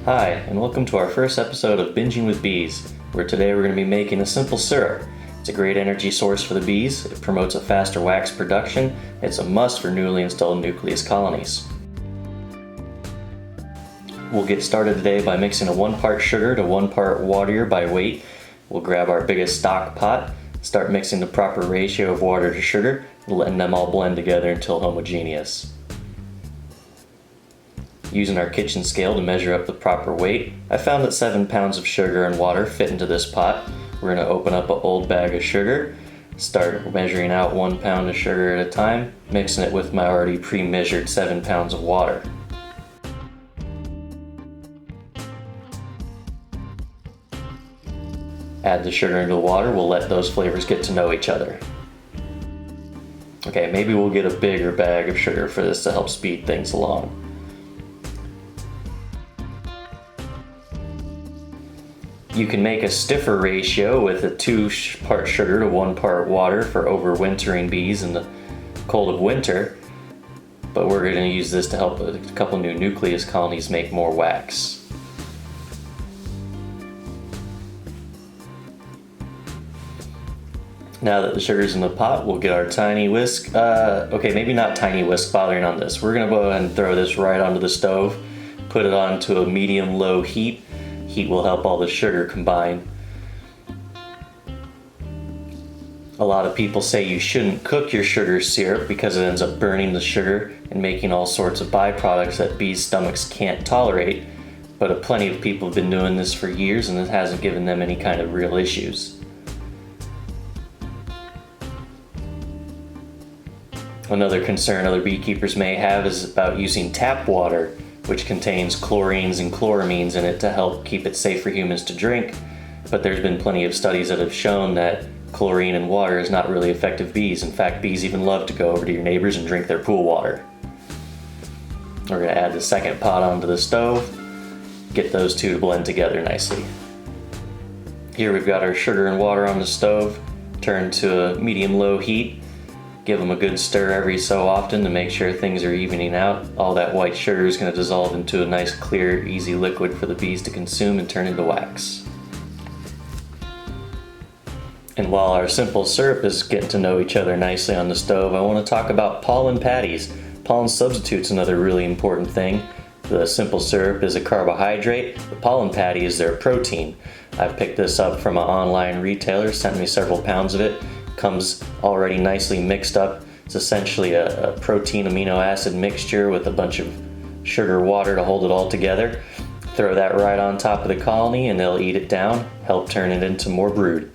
Hi, and welcome to our first episode of Binging with Bees, where today we're going to be making a simple syrup. It's a great energy source for the bees, it promotes a faster wax production, it's a must for newly installed nucleus colonies. We'll get started today by mixing a 1 part sugar to 1 part water by weight. We'll grab our biggest stock pot, start mixing the proper ratio of water to sugar, and letting them all blend together until homogeneous. Using our kitchen scale to measure up the proper weight, I found that 7 pounds of sugar and water fit into this pot. We're going to open up an old bag of sugar, start measuring out 1 pound of sugar at a time, mixing it with my already pre-measured 7 pounds of water. Add the sugar into the water, we'll let those flavors get to know each other. Okay, maybe we'll get a bigger bag of sugar for this to help speed things along. You can make a stiffer ratio with a 2 part sugar to 1 part water for overwintering bees in the cold of winter, but we're going to use this to help a couple new nucleus colonies make more wax. Now that the sugar's in the pot, we'll get our tiny whisk. Okay, maybe not tiny whisk bothering on this. We're going to go ahead and throw this right onto the stove, put it onto a medium-low heat. Heat will help all the sugar combine. A lot of people say you shouldn't cook your sugar syrup because it ends up burning the sugar and making all sorts of byproducts that bees' stomachs can't tolerate, but plenty of people have been doing this for years and it hasn't given them any kind of real issues. Another concern other beekeepers may have is about using tap water, which contains chlorines and chloramines in it to help keep it safe for humans to drink, but there's been plenty of studies that have shown that chlorine in water is not really effective bees. In fact, bees even love to go over to your neighbors and drink their pool water. We're going to add the second pot onto the stove, get those two to blend together nicely. Here we've got our sugar and water on the stove, turn to a medium-low heat. Give them a good stir every so often to make sure things are evening out. All that white sugar is going to dissolve into a nice clear, easy liquid for the bees to consume and turn into wax. And while our simple syrup is getting to know each other nicely on the stove, I want to talk about pollen patties. Pollen substitute's another really important thing. The simple syrup is a carbohydrate, the pollen patty is their protein. I've picked this up from an online retailer, sent me several pounds of it. Comes already nicely mixed up. It's essentially a protein amino acid mixture with a bunch of sugar water to hold it all together. Throw that right on top of the colony and they'll eat it down, help turn it into more brood.